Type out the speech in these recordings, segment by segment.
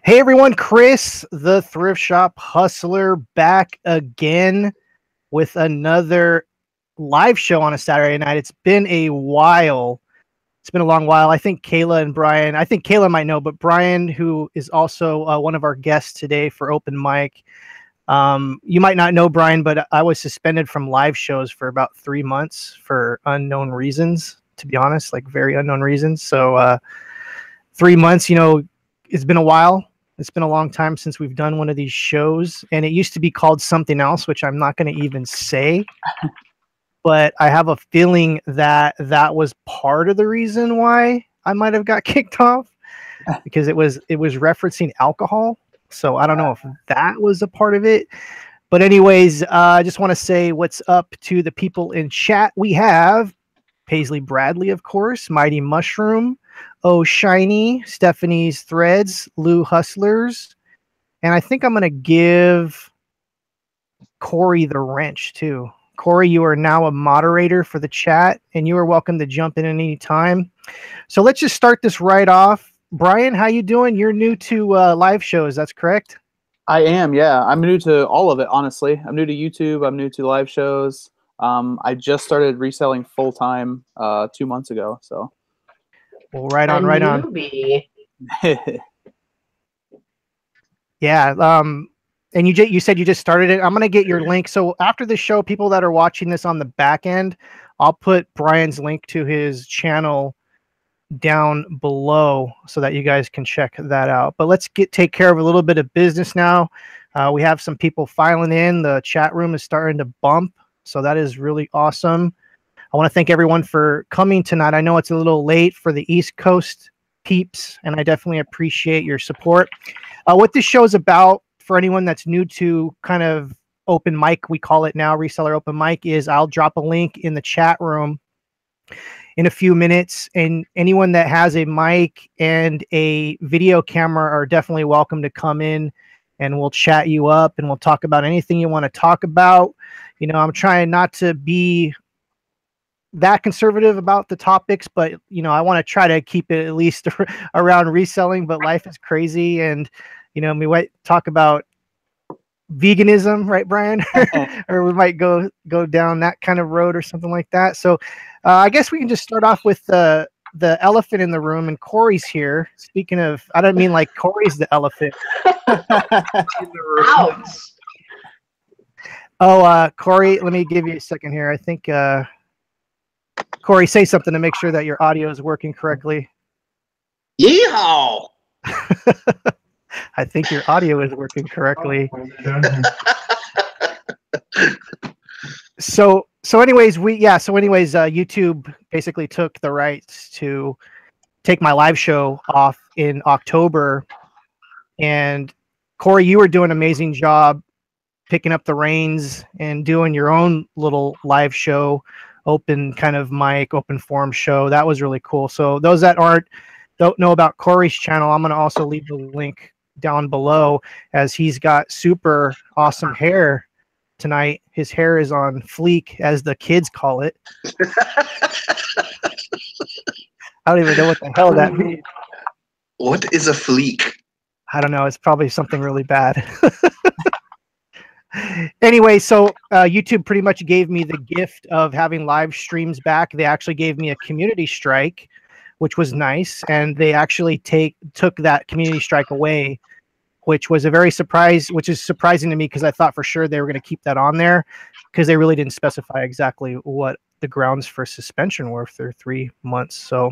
Hey everyone, Chris, the Thrift Shop Hustler, back again with another live show on a Saturday night. It's been a while. It's been a long while. I think Kayla and Brian, I think Kayla might know, but Brian, who is also one of our guests today for open mic, you might not know Brian, but I was suspended from live shows for about 3 months for unknown reasons, to be honest, like very unknown reasons. So 3 months, it's been a while. It's been a long time since we've done one of these shows, and it used to be called something else, which I'm not going to even say. But I have a feeling that that was part of the reason why I might have got kicked off, because it was referencing alcohol. So I don't know if that was a part of it. But anyways, I just want to say what's up to the people in chat. We have Paisley Bradley, of course, Mighty Mushroom, Oh Shiny, Stephanie's Threads, Lou Hustlers, and I think I'm going to give Corey the wrench too. Corey, you are now a moderator for the chat, and you are welcome to jump in at any time. So let's just start this right off. Brian, how you doing? You're new to live shows, that's correct? I am, yeah. I'm new to all of it, honestly. I'm new to YouTube. I'm new to live shows. I just started reselling full time 2 months ago. So, well, right on, right on. Yeah. And you said you just started it. I'm gonna get your link. So after the show, people that are watching this on the back end, I'll put Brian's link to his channel down below so that you guys can check that out. But let's take care of a little bit of business now. We have some people filing in. The chat room is starting to bump, so that is really awesome. I want to thank everyone for coming tonight. I know it's a little late for the East Coast peeps, and I definitely appreciate your support. What this show is about, for anyone that's new to kind of open mic, we call it now Reseller Open Mic, is I'll drop a link in the chat room in a few minutes, and anyone that has a mic and a video camera are definitely welcome to come in, and we'll chat you up and we'll talk about anything you want to talk about. I'm trying not to be that conservative about the topics, but I want to try to keep it at least around reselling. But life is crazy, and we might talk about veganism, right, Brian? Or we might go down that kind of road or something like that. So I guess we can just start off with the elephant in the room, and Corey's here. Speaking of, I don't mean like Corey's the elephant in the room. Ouch. Oh, Corey, let me give you a second here. I think Corey, say something to make sure that your audio is working correctly. Yeehaw! I think your audio is working correctly. So anyways, YouTube basically took the rights to take my live show off in October. And Corey, you were doing an amazing job picking up the reins and doing your own little live show, open kind of mic, open forum show. That was really cool. So those that don't know about Corey's channel, I'm going to also leave the link down below, as he's got super awesome hair tonight. His hair is on fleek, as the kids call it. I don't even know what the hell that means. What is a fleek? I don't know. It's probably something really bad. Anyway, so YouTube pretty much gave me the gift of having live streams back. They actually gave me a community strike, which was nice, and they actually took that community strike away, which was which is surprising to me, because I thought for sure they were going to keep that on there, because they really didn't specify exactly what the grounds for suspension were for 3 months. So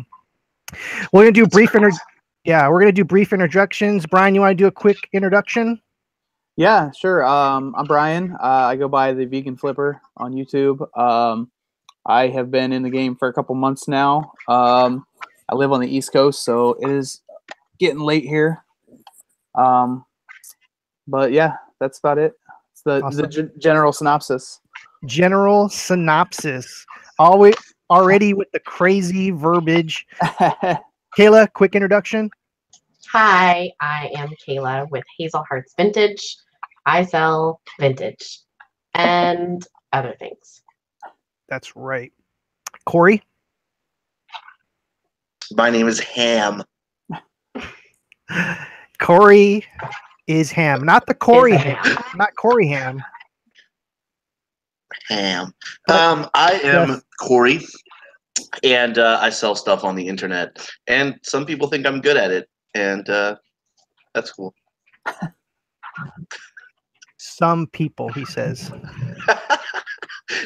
we're going to do brief introductions. Brian, you want to do a quick introduction? Yeah, sure. I'm Brian. I go by the Vegan Flipper on YouTube. I have been in the game for a couple months now. I live on the East Coast, so it is getting late here. But yeah, that's about it. It's the general synopsis. General synopsis. Already with the crazy verbiage. Kayla, quick introduction. Hi, I am Kayla with Hazel Hearts Vintage. I sell vintage and other things. That's right. Corey? My name is Ham. Corey is ham, not the Corey Is a ham, not Corey ham. Ham. But- I am yes. Corey, and I sell stuff on the internet. And some people think I'm good at it, and that's cool. Some people, he says.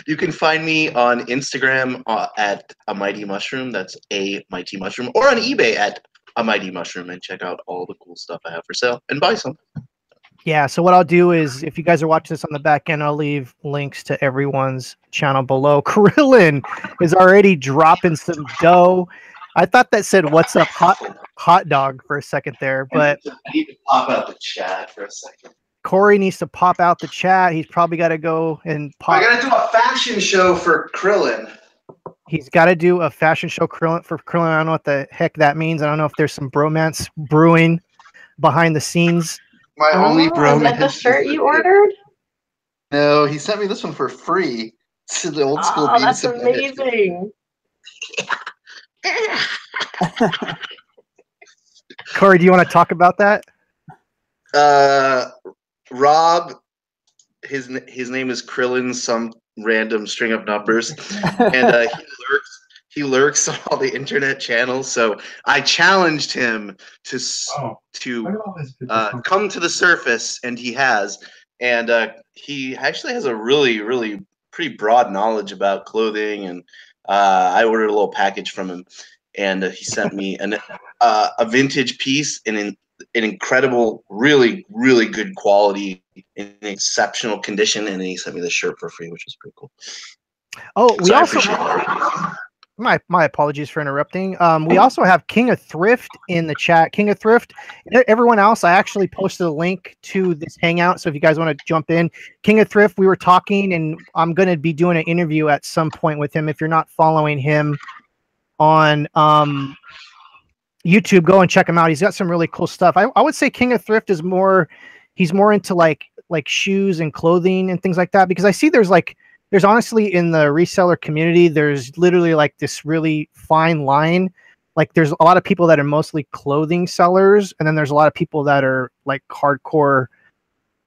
You can find me on Instagram at a mighty mushroom. That's a mighty mushroom, or on eBay at a mighty mushroom, and check out all the cool stuff I have for sale and buy some. Yeah, so what I'll do is, if you guys are watching this on the back end, I'll leave links to everyone's channel below. Krillin is already dropping some dough. I thought that said "What's up, hot dog" for a second there, but I need to pop out the chat for a second. Corey needs to pop out the chat. He's probably got to go and pop. I gotta do a fashion show for Krillin. He's got to do a fashion show for Krillin. I don't know what the heck that means. I don't know if there's some bromance brewing behind the scenes. My only bro. Is that the shirt you ordered? No, he sent me this one for free. This is the old school. Oh, that's amazing. Corey, do you want to talk about that? Rob, his name is Krillin, some random string of numbers, and he lurks on all the internet channels. So I challenged him to come to the surface, and he has. And he actually has a really pretty broad knowledge about clothing, and I ordered a little package from him, and he sent me a vintage piece in an incredible, really good quality, in exceptional condition, and then he sent me this shirt for free, which is pretty cool. Oh, we So also my apologies for interrupting. We also have King of Thrift in the chat. King of Thrift, everyone else, I actually posted a link to this hangout, so if you guys want to jump in. King of Thrift, we were talking, and I'm going to be doing an interview at some point with him. If you're not following him on YouTube, go and check him out. He's got some really cool stuff. I would say King of Thrift is he's more into like shoes and clothing and things like that, because I see there's honestly in the reseller community, there's literally like this really fine line. Like there's a lot of people that are mostly clothing sellers, and then there's a lot of people that are like hardcore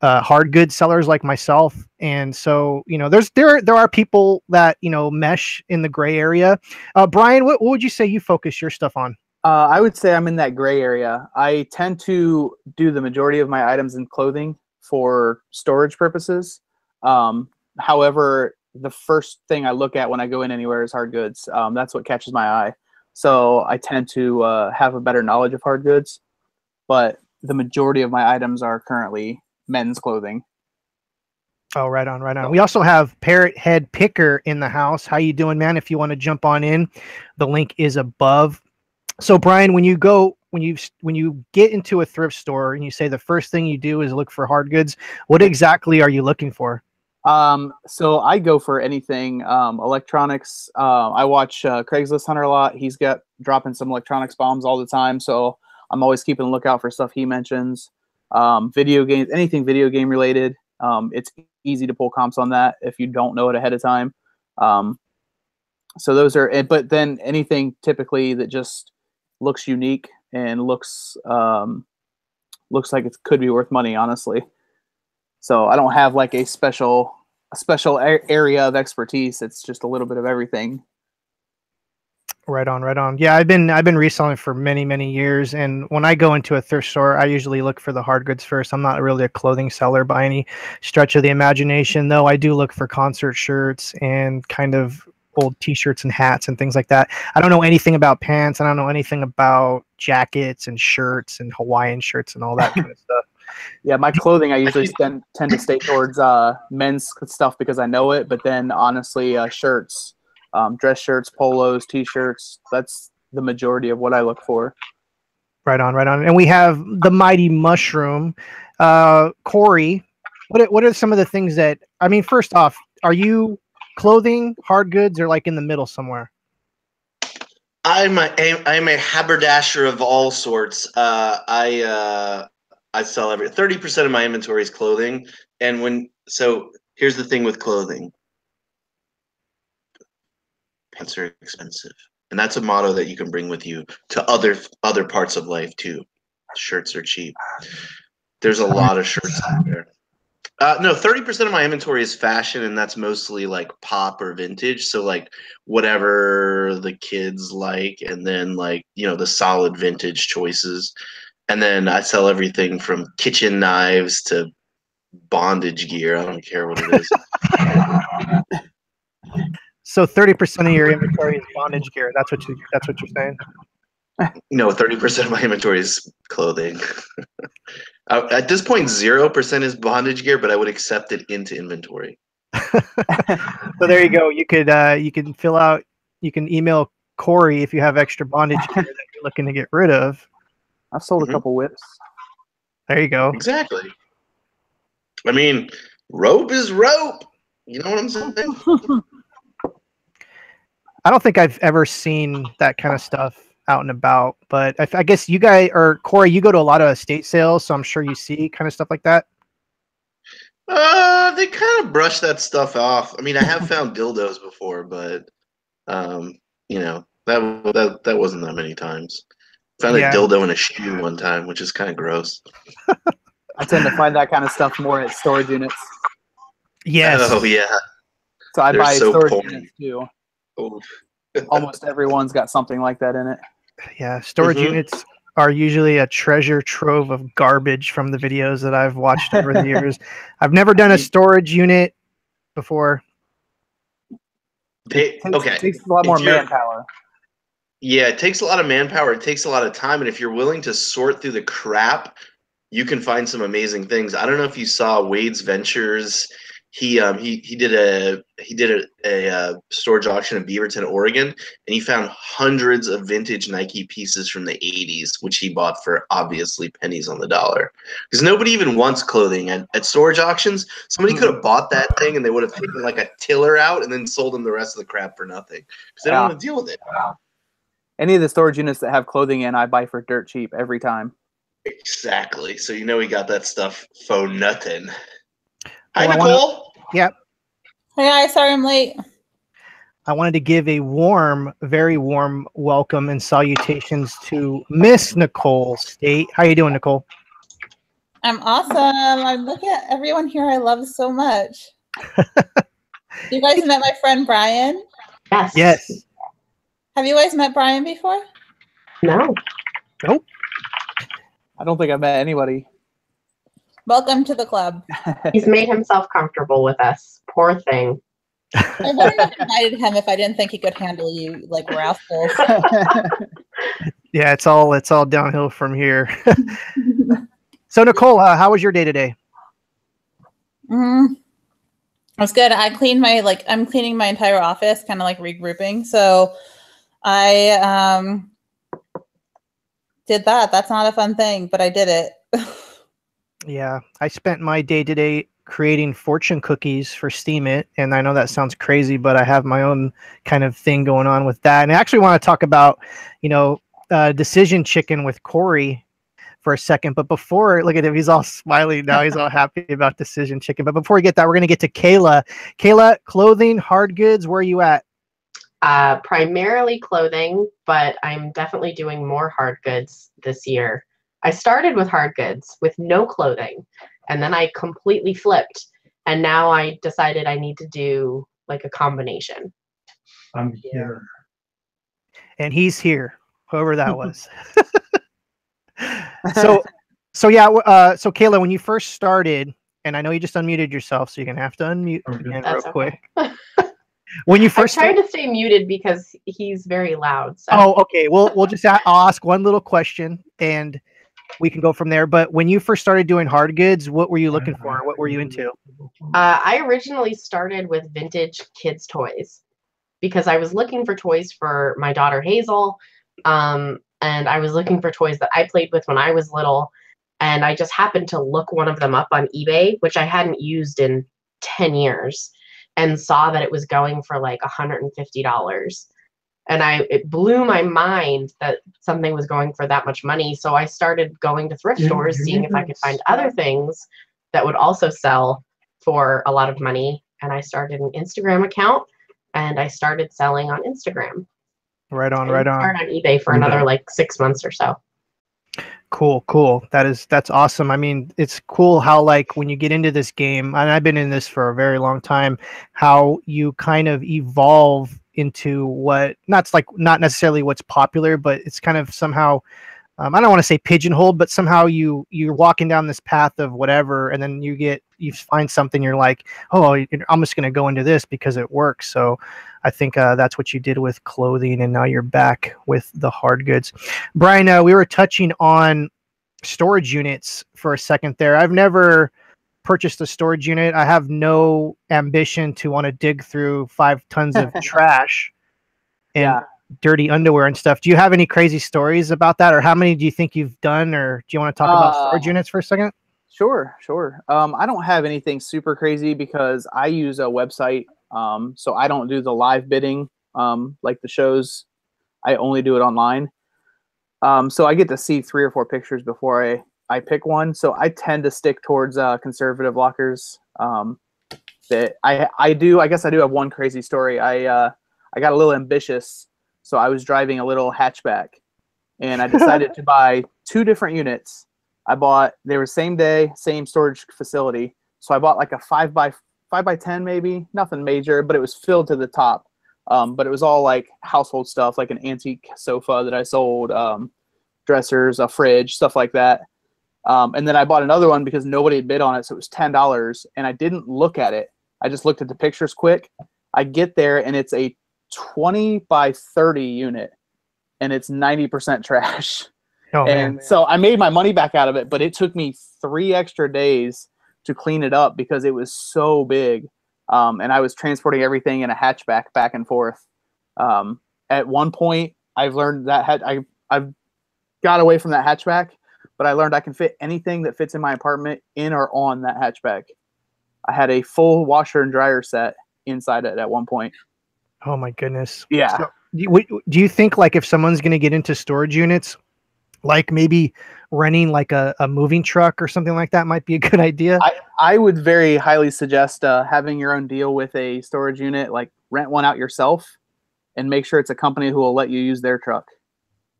hard goods sellers like myself. And so, there are people that, mesh in the gray area. Brian, what would you say you focus your stuff on? I would say I'm in that gray area. I tend to do the majority of my items in clothing for storage purposes. However, the first thing I look at when I go in anywhere is hard goods. That's what catches my eye. So I tend to have a better knowledge of hard goods, but the majority of my items are currently men's clothing. Oh, right on, right on. We also have Parrot Head Picker in the house. How you doing, man? If you want to jump on in, the link is above. So Brian, when you get into a thrift store and you say the first thing you do is look for hard goods, what exactly are you looking for? So I go for anything electronics. I watch Craigslist Hunter a lot. He's got dropping some electronics bombs all the time, so I'm always keeping a lookout for stuff he mentions. Video games, anything video game related. It's easy to pull comps on that if you don't know it ahead of time. So those are, but then anything typically that just looks unique and looks like it could be worth money, honestly. So I don't have like a special area of expertise. It's just a little bit of everything. Right on, right on. Yeah, I've been reselling for many years, and when I go into a thrift store, I usually look for the hard goods first. I'm not really a clothing seller by any stretch of the imagination, though I do look for concert shirts and kind of old t-shirts and hats and things like that. I don't know anything about pants. I don't know anything about jackets and shirts and Hawaiian shirts and all that kind of stuff. Yeah, my clothing, I usually tend to stay towards men's stuff because I know it, but then honestly, shirts, dress shirts, polos, t-shirts, that's the majority of what I look for. Right on, right on. And we have the Mighty Mushroom. Corey, what are some of the things that, I mean, first off, are you clothing, hard goods, or like in the middle somewhere? I'm a haberdasher of all sorts. I sell 30% of my inventory is clothing, and so here's the thing with clothing: pants are expensive, and that's a motto that you can bring with you to other parts of life too. shirts are cheap. There's a lot of shirts out there. No, 30% of my inventory is fashion, and that's mostly like pop or vintage. So like whatever the kids like, and then like, you know, the solid vintage choices. And then I sell everything from kitchen knives to bondage gear. I don't care what it is. So 30% of your inventory is bondage gear. That's what you're saying. No, 30% of my inventory is clothing. At this point, 0% is bondage gear, but I would accept it into inventory. So there you go. You can fill out. You can email Corey if you have extra bondage gear that you're looking to get rid of. I've sold a couple whips. There you go. Exactly. I mean, rope is rope. You know what I'm saying? I don't think I've ever seen that kind of stuff out and about, but I guess you guys, or Corey, you go to a lot of estate sales, so I'm sure you see kind of stuff like that. They kind of brush that stuff off. I mean, I have found dildos before, but you know, that wasn't that many times. Found a dildo in a shoe one time, which is kind of gross. I tend to find that kind of stuff more at storage units. Yes. Oh yeah. So I buy storage porny. units too. Oh. Almost everyone's got something like that in it. Yeah, storage units are usually a treasure trove of garbage from the videos that I've watched over the years. I've never done a storage unit before. It takes a lot more manpower. Yeah, it takes a lot of manpower. It takes a lot of time, and if you're willing to sort through the crap, you can find some amazing things. I don't know if you saw Wade's Ventures. He did a storage auction in Beaverton, Oregon, and he found hundreds of vintage Nike pieces from the 80s, which he bought for obviously pennies on the dollar. Because nobody even wants clothing at storage auctions. Somebody could have bought that thing and they would have taken like a tiller out and then sold them the rest of the crap for nothing because they don't want to deal with it. Any of the storage units that have clothing in, I buy for dirt cheap every time. Exactly. So you know we got that stuff for nothing. Hi, Nicole. Yep. Hey guys, sorry I'm late. I wanted to give a very warm welcome and salutations to Miss Nicole State. How you doing, Nicole? I'm awesome. I'm looking at everyone here I love so much. You guys met my friend Brian? Yes. Yes. Have you guys met Brian before? No. Nope. I don't think I've met anybody. Welcome to the club. He's made himself comfortable with us. Poor thing. I wouldn't have invited him if I didn't think he could handle you like rascals. Yeah, it's all downhill from here. So Nicole, how was your day today? It was good. I'm cleaning my entire office, kind of like regrouping. So I did that. That's not a fun thing, but I did it. Yeah, I spent my day today creating fortune cookies for Steam It, and I know that sounds crazy, but I have my own kind of thing going on with that. And I actually want to talk about, Decision Chicken with Corey for a second. But before, look at him, he's all smiling now. He's all happy about Decision Chicken. But before we get that, we're going to get to Kayla. Kayla, clothing, hard goods, where are you at? Primarily clothing, but I'm definitely doing more hard goods this year. I started with hard goods with no clothing, and then I completely flipped. And now I decided I need to do like a combination. I'm here. And he's here, whoever that was. So Kayla, when you first started, and I know you just unmuted yourself, so you're going to have to unmute again real quick. When you first I'm trying to stay muted because he's very loud. So. Oh, okay. We'll just I'll ask one little question and we can go from there. But when you first started doing hard goods, what were you looking for? What were you into? I originally started with vintage kids' toys because I was looking for toys for my daughter Hazel. And I was looking for toys that I played with when I was little. And I just happened to look one of them up on eBay, which I hadn't used in 10 years. And saw that it was going for like $150. And it blew my mind that something was going for that much money. So I started going to thrift stores, seeing if I could find other things that would also sell for a lot of money. And I started an Instagram account and I started selling on Instagram. Right on. Started on eBay for another like 6 months or so. Cool. That's awesome. I mean, it's cool how like when you get into this game, and I've been in this for a very long time, how you kind of evolve into what not necessarily what's popular, but it's kind of somehow I don't want to say pigeonholed, but somehow you're walking down this path of whatever, and then you find something, you're like, oh, I'm just going to go into this because it works. So I think that's what you did with clothing, and now you're back with the hard goods. Brian, we were touching on storage units for a second there. I've never purchased a storage unit. I have no ambition to want to dig through 5 tons of trash and dirty underwear and stuff. Do you have any crazy stories about that, or how many do you think you've done, or do you want to talk about storage units for a second? Sure. I don't have anything super crazy because I use a website, so I don't do the live bidding like the shows. I only do it online. So I get to see 3 or 4 pictures before I pick one. So I tend to stick towards conservative lockers. That I guess I do have one crazy story. I got a little ambitious. So I was driving a little hatchback, and I decided to buy 2 different units. They were same day, same storage facility. So I bought like a 5 by 10 maybe, nothing major, but it was filled to the top. But it was all like household stuff, like an antique sofa that I sold, dressers, a fridge, stuff like that. And then I bought another one because nobody had bid on it, so it was $10, and I didn't look at it. I just looked at the pictures quick. I get there, and it's a 20 by 30 unit, and it's 90% trash. So I made my money back out of it, but it took me 3 extra days to clean it up because it was so big. And I was transporting everything in a hatchback back and forth. At one point, I've learned that I've got away from that hatchback, but I learned I can fit anything that fits in my apartment in or on that hatchback. I had a full washer and dryer set inside it at one point. Oh my goodness. Yeah. So, do you think like if someone's going to get into storage units, like maybe renting like a moving truck or something like that might be a good idea? I would very highly suggest having your own deal with a storage unit, like rent one out yourself and make sure it's a company who will let you use their truck.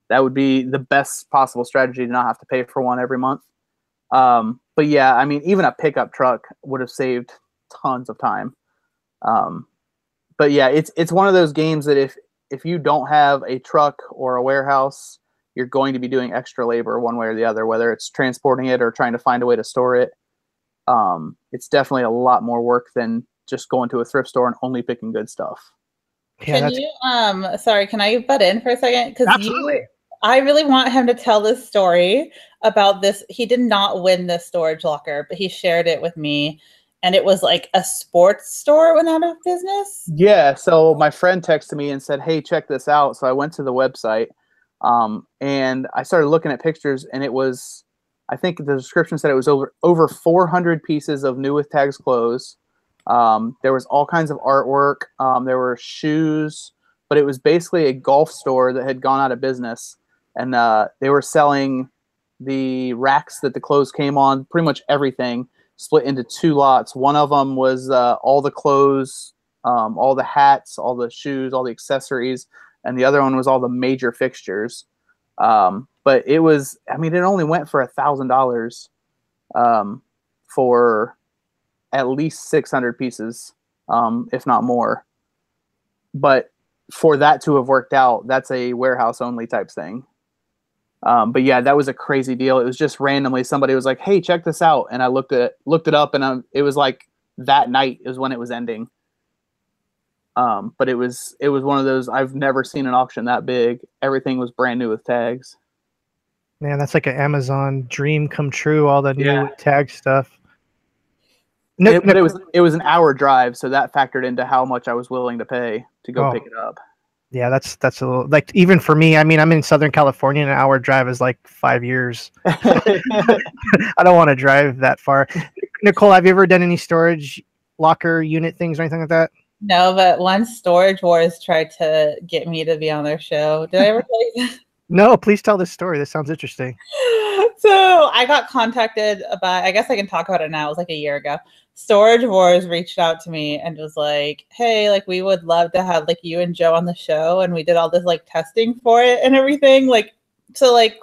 That would be the best possible strategy to not have to pay for one every month. But yeah, I mean, even a pickup truck would have saved tons of time. But yeah, it's one of those games that if you don't have a truck or a warehouse, you're going to be doing extra labor one way or the other, whether it's transporting it or trying to find a way to store it. It's definitely a lot more work than just going to a thrift store and only picking good stuff. Yeah, can I butt in for a second? Absolutely. I really want him to tell this story about this. He did not win this storage locker, but he shared it with me. And it was like a sports store went out of business. Yeah. So my friend texted me and said, hey, check this out. So I went to the website and I started looking at pictures, and it was, I think the description said it was over 400 pieces of new with tags clothes. There was all kinds of artwork. There were shoes, but it was basically a golf store that had gone out of business. And they were selling the racks that the clothes came on, pretty much everything, split into 2 lots. One of them was all the clothes, all the hats, all the shoes, all the accessories. And the other one was all the major fixtures. But it was, I mean, it only went for $1,000 for at least 600 pieces, if not more. But for that to have worked out, that's a warehouse only type thing. But yeah, that was a crazy deal. It was just randomly somebody was like, hey, check this out. And I looked it up, and it was like that night is when it was ending. But it was one of those, I've never seen an auction that big. Everything was brand new with tags. Man, that's like an Amazon dream come true, all the new tag stuff. But it was an hour drive, so that factored into how much I was willing to pay to go pick it up. Yeah, that's a little, like, even for me, I mean, I'm in Southern California, and an hour drive is like 5 years. I don't want to drive that far. Nicole, have you ever done any storage locker unit things or anything like that? No, but once Storage Wars tried to get me to be on their show. Did I ever tell you that? No, please tell this story. This sounds interesting. So I got contacted about, I guess I can talk about it now. It was like a year ago. Storage Wars reached out to me and was like, hey, like, we would love to have like you and Joe on the show. And we did all this like testing for it and everything. Like, so like,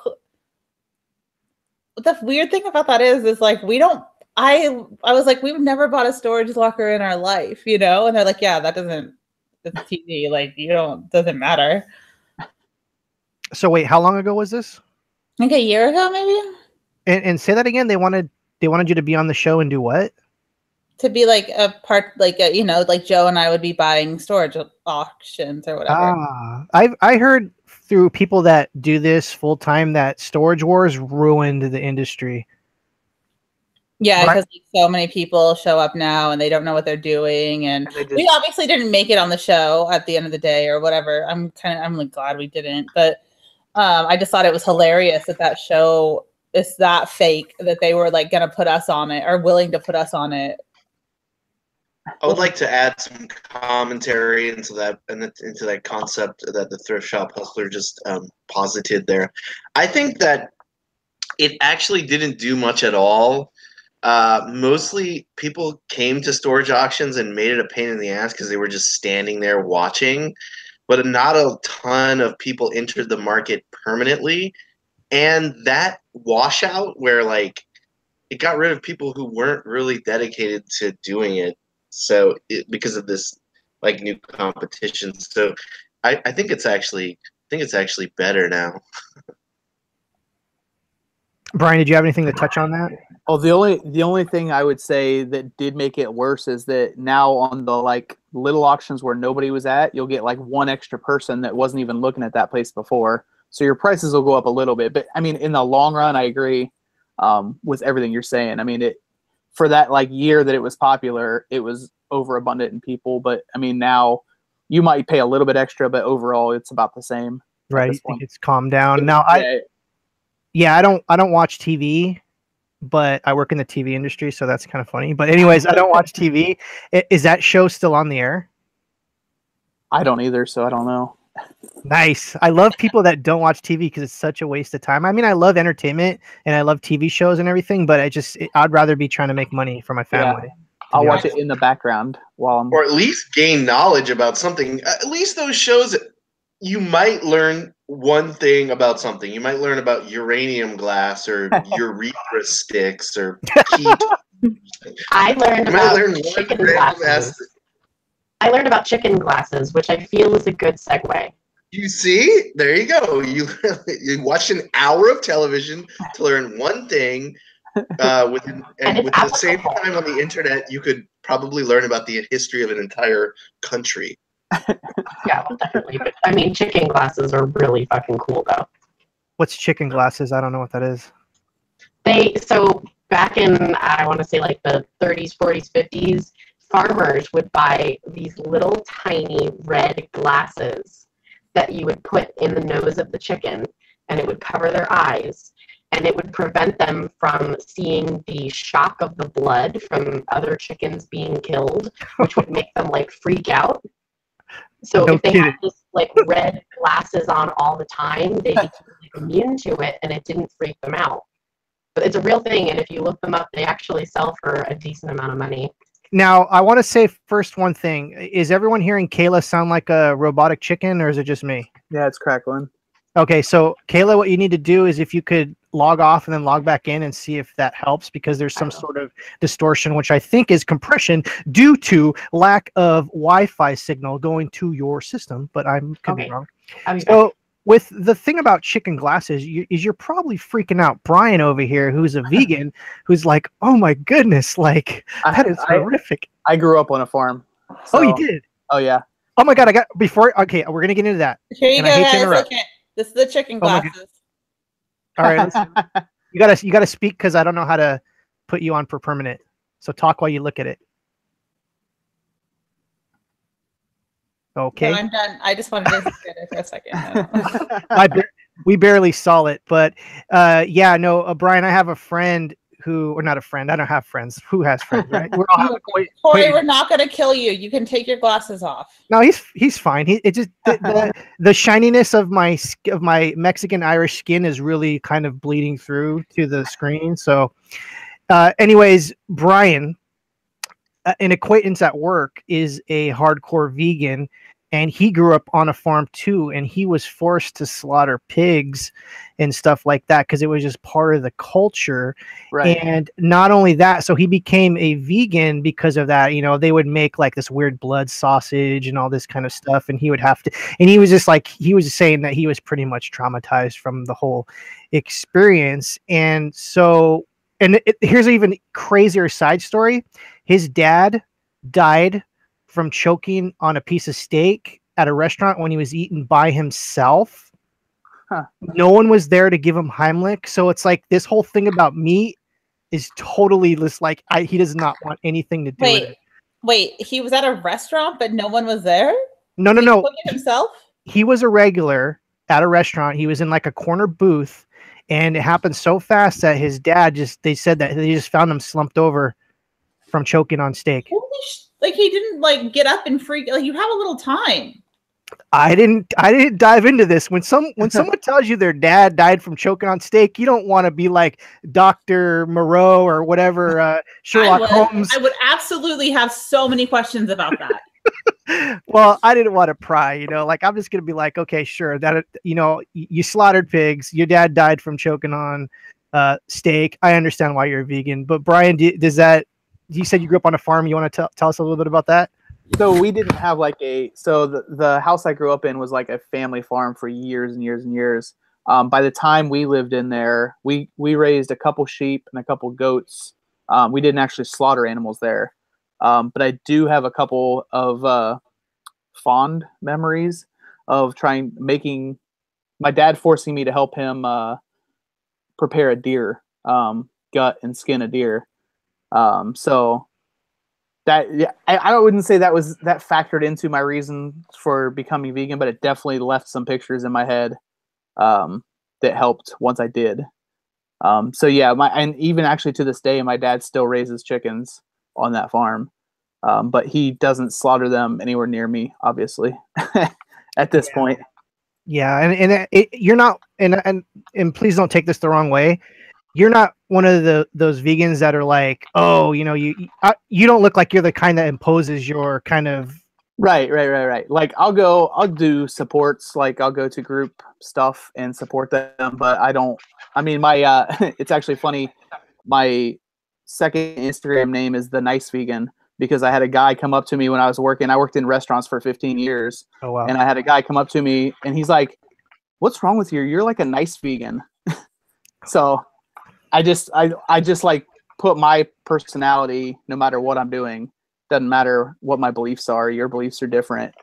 the weird thing about that is like we don't. I was like, we've never bought a storage locker in our life, you know? And they're like, yeah, that doesn't. It's TV. Like doesn't matter. So wait, how long ago was this? I think a year ago, maybe. And say that again. They wanted you to be on the show and do what? To be like a part, like like Joe and I would be buying storage auctions or whatever. I heard through people that do this full time that Storage Wars ruined the industry. Yeah, because so many people show up now and they don't know what they're doing, and we obviously didn't make it on the show at the end of the day or whatever. I'm like glad we didn't, but I just thought it was hilarious that show is that fake that they were like going to put us on it or willing to put us on it. I would like to add some commentary into that concept that the Thrift Shop Hustler just posited there. I think that it actually didn't do much at all. Mostly people came to storage auctions and made it a pain in the ass because they were just standing there watching, but not a ton of people entered the market permanently. And that washout where like it got rid of people who weren't really dedicated to doing it. So because of this like new competition. So I think it's actually better now. Brian, did you have anything to touch on that? Oh, the only thing I would say that did make it worse is that now on the like little auctions where nobody was at, you'll get like one extra person that wasn't even looking at that place before. So your prices will go up a little bit. But I mean, in the long run, I agree with everything you're saying. I mean, for that like year that it was popular, it was overabundant in people. But I mean, now you might pay a little bit extra, but overall it's about the same. Right. I think it's calmed down. Now I don't watch TV, but I work in the TV industry, so that's kind of funny. But anyways, I don't watch TV. Is that show still on the air? I don't either, so I don't know. Nice. I love people that don't watch TV because it's such a waste of time. I mean, I love entertainment and I love TV shows and everything, but I'd rather be trying to make money for my family. Yeah. I'll watch it in the background while I'm... Or at least gain knowledge about something. At least those shows, you might learn one thing about something. You might learn about uranium glass or urethra sticks or heat. I learned about chicken glasses. I learned about chicken glasses, which I feel is a good segue. You see? There you go. You watched an hour of television to learn one thing. With the same time on the internet, you could probably learn about the history of an entire country. Yeah, well, definitely. But I mean, chicken glasses are really fucking cool, though. What's chicken glasses? I don't know what that is. So back in, I want to say like the 30s, 40s, 50s, farmers would buy these little tiny red glasses that you would put in the nose of the chicken, and it would cover their eyes, and it would prevent them from seeing the shock of the blood from other chickens being killed, which would make them like freak out. So if they had this like red glasses on all the time, they became immune to it, and it didn't freak them out. But it's a real thing, and if you look them up, they actually sell for a decent amount of money. Now, I want to say first one thing. Is everyone hearing Kayla sound like a robotic chicken, or is it just me? Yeah, it's crackling. Okay, so Kayla, what you need to do is if you could log off and then log back in and see if that helps, because there's some sort of distortion, which I think is compression due to lack of Wi-Fi signal going to your system, but I could be wrong. So with the thing about chicken glasses, you're probably freaking out Brian over here, who's a vegan, who's like, oh my goodness, like that is horrific. I grew up on a farm. So, oh, you did? Oh, yeah. Oh my God, okay, we're going to get into that. Here you go, guys. This is the chicken glasses. All right, you gotta speak because I don't know how to put you on for permanent. So talk while you look at it. Okay. No, I'm done. I just wanted to sit it for a second. We barely saw it, but yeah, no, Brian, I have a friend who, or not a friend. I don't have friends. Who has friends, right? We're all Corey, we're not going to kill you. You can take your glasses off. No, he's fine. It just the shininess of my Mexican Irish skin is really kind of bleeding through to the screen. So, anyways, Brian, an acquaintance at work is a hardcore vegan, and he grew up on a farm too, and he was forced to slaughter pigs and stuff like that because it was just part of the culture. Right. And not only that, so he became a vegan because of that. You know, they would make like this weird blood sausage and all this kind of stuff, and he would have to, and he was just like, he was saying that he was pretty much traumatized from the whole experience. And so, and here's an even crazier side story. His dad died from choking on a piece of steak at a restaurant when he was eating by himself. Huh. No one was there to give him Heimlich. So it's like this whole thing about meat is totally just like, he does not want anything to do with it. Wait, he was at a restaurant, but no one was there? No. Did he cook it himself? He was a regular at a restaurant. He was in like a corner booth, and it happened so fast that his dad they said that they just found him slumped over from choking on steak. Like he didn't like get up and freak. Like you have a little time. I didn't dive into this. When someone tells you their dad died from choking on steak, you don't want to be like Dr. Moreau or whatever, Sherlock Holmes. I would absolutely have so many questions about that. Well, I didn't want to pry, you know, like I'm just going to be like, okay, sure. That, you know, you slaughtered pigs. Your dad died from choking on steak. I understand why you're a vegan. But Brian, you said you grew up on a farm. You want to tell us a little bit about that? So we didn't have like the house I grew up in was like a family farm for years and years and years. By the time we lived in there, we raised a couple sheep and a couple goats. We didn't actually slaughter animals there. But I do have a couple of fond memories of making my dad forcing me to help him prepare a deer, gut and skin a deer. So that, yeah, I wouldn't say that factored into my reason for becoming vegan, but it definitely left some pictures in my head that helped once I did. So yeah, and even actually to this day, my dad still raises chickens on that farm, but he doesn't slaughter them anywhere near me, obviously, at this point. Yeah, and you're not, and please don't take this the wrong way. You're not one of those vegans that are like, oh, you know, you don't look like you're the kind that imposes your kind of right. Like I'll do supports, like I'll go to group stuff and support them, but my it's actually funny. My second Instagram name is The Nice Vegan because I had a guy come up to me when I was working. I worked in restaurants for 15 years. Oh, wow. And I had a guy come up to me and he's like, "What's wrong with you? You're like a nice vegan." So I just like put my personality, no matter what I'm doing, doesn't matter what my beliefs are. Your beliefs are different.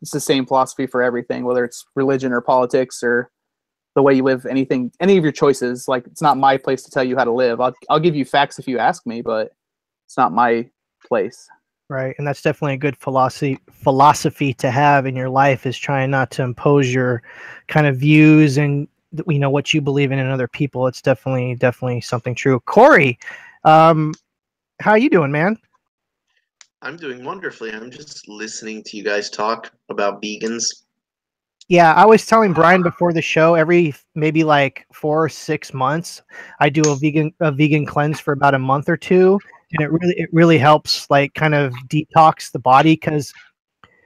It's the same philosophy for everything, whether it's religion or politics or the way you live, any of your choices. Like, it's not my place to tell you how to live. I'll give you facts if you ask me, but it's not my place. Right. And that's definitely a good philosophy to have in your life, is trying not to impose your kind of views and, you know, what you believe in other people. It's definitely something true. Corey, how are you doing, man? I'm doing wonderfully. I'm just listening to you guys talk about vegans. Yeah, I was telling Brian before the show, every maybe like 4 or 6 months, I do a vegan cleanse for about a month or two, and it really helps, like, kind of detox the body, because,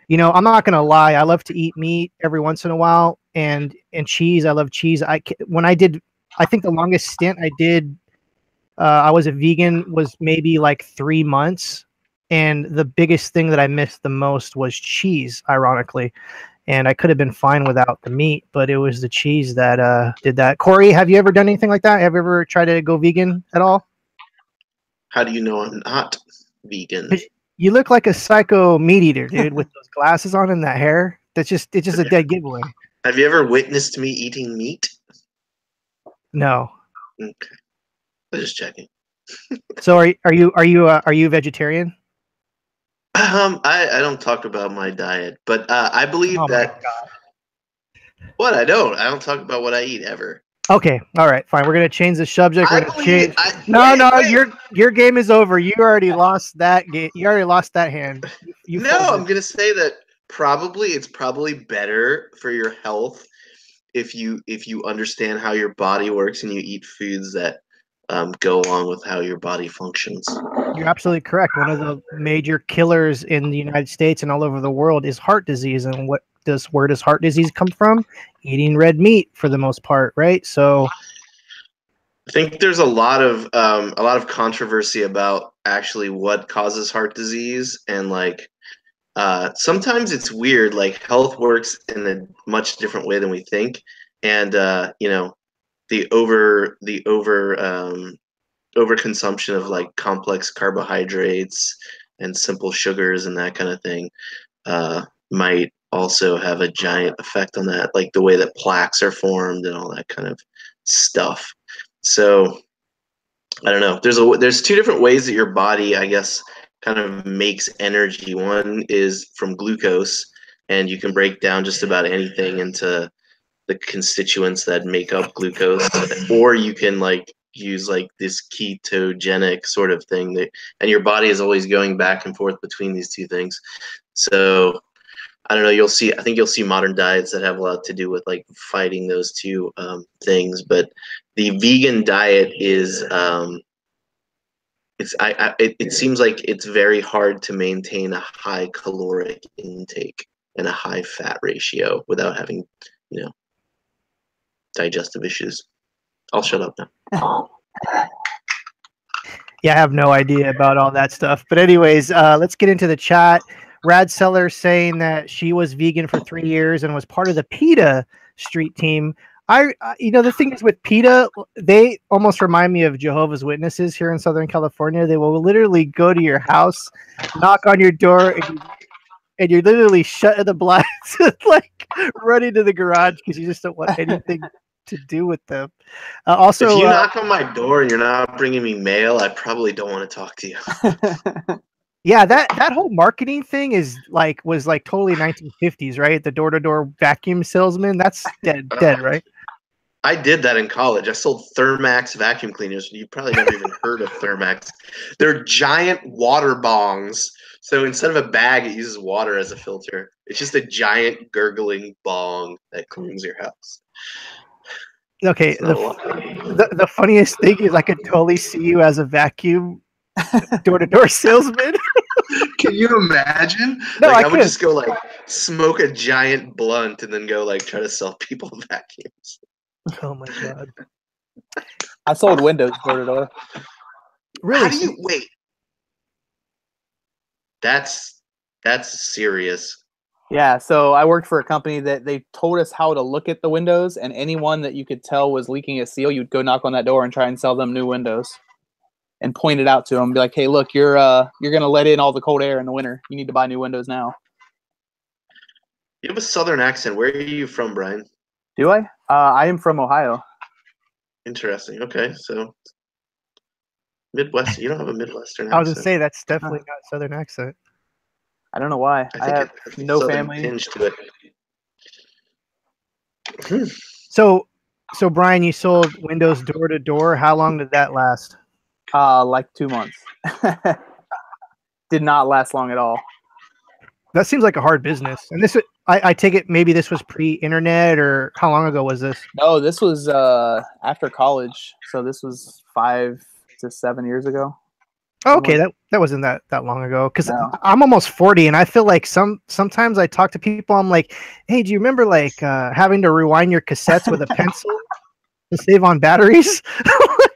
you know, I'm not gonna lie, I love to eat meat every once in a while, and cheese. I love cheese. I think the longest stint I did, I was a vegan, was maybe like 3 months, and the biggest thing that I missed the most was cheese, ironically. And I could have been fine without the meat, but it was the cheese that did that. Corey, have you ever done anything like that? Have you ever tried to go vegan at all? How do you know I'm not vegan? You look like a psycho meat eater, dude, with those glasses on and that hair. It's just a dead giveaway. Have you ever witnessed me eating meat? No. Okay, I'm just checking. So are you vegetarian? I don't talk about my diet, but I believe that. What? I don't talk about what I eat ever. Okay, all right, fine. We're gonna change the subject. Your game is over. You already lost that game. You already lost that hand. I'm gonna say that it's probably better for your health if you understand how your body works and you eat foods that go along with how your body functions. You're absolutely correct. One of the major killers in the United States and all over the world is heart disease. And where does heart disease come from? Eating red meat for the most part, right? So I think there's a lot of controversy about actually what causes heart disease, and like sometimes it's weird. Like health works in a much different way than we think, and you know, the overconsumption of like complex carbohydrates and simple sugars and that kind of thing might also have a giant effect on that, like the way that plaques are formed and all that kind of stuff. So I don't know. There's two different ways that your body, I guess, kind of makes energy. One is from glucose, and you can break down just about anything into the constituents that make up glucose, or you can like use like this ketogenic sort of thing that, and your body is always going back and forth between these two things. So I don't know. I think you'll see modern diets that have a lot to do with like fighting those two things. But the vegan diet is, it seems like it's very hard to maintain a high caloric intake and a high fat ratio without having, you know, digestive issues. I'll shut up now. yeah, I have no idea about all that stuff. But anyways, let's get into the chat. Reseller saying that she was vegan for 3 years and was part of the PETA street team. You know, the thing is with PETA, they almost remind me of Jehovah's Witnesses here in Southern California. They will literally go to your house, knock on your door, and you're literally shutting the blinds, like running to the garage because you just don't want anything to do with them. Also, if you knock on my door and you're not bringing me mail, I probably don't want to talk to you. yeah, that whole marketing thing was totally 1950s, right? The door-to-door vacuum salesman. That's dead, right? I did that in college. I sold Thermax vacuum cleaners. You probably never even heard of Thermax. They're giant water bongs. So instead of a bag, it uses water as a filter. It's just a giant gurgling bong that cleans your house. Okay, the funniest thing is I could totally see you as a vacuum door-to-door salesman. Can you imagine? No, like, I would could. just go like smoke a giant blunt and then go like try to sell people vacuums. Oh my god! I sold windows door to door. Really? How do you wait? That's serious. Yeah, so I worked for a company that they told us how to look at the windows, and anyone that you could tell was leaking a seal, you'd go knock on that door and try and sell them new windows, and point it out to them, and be like, "Hey, look, you're gonna let in all the cold air in the winter. You need to buy new windows now." You have a southern accent. Where are you from, Brian? Do I? I am from Ohio. Interesting. Okay, so Midwest. You don't have a Midwestern accent. I was gonna say that's definitely not a southern accent. I don't know why. I have no family. Tinge to it. So Brian, you sold windows door to door. How long did that last? Like 2 months. Did not last long at all. That seems like a hard business. And this, I take it maybe this was pre-internet, or how long ago was this? No, this was after college. So this was 5 to 7 years ago. Oh, okay, that wasn't that long ago. Because No. I'm almost 40, and I feel like sometimes I talk to people. I'm like, hey, do you remember like having to rewind your cassettes with a pencil to save on batteries?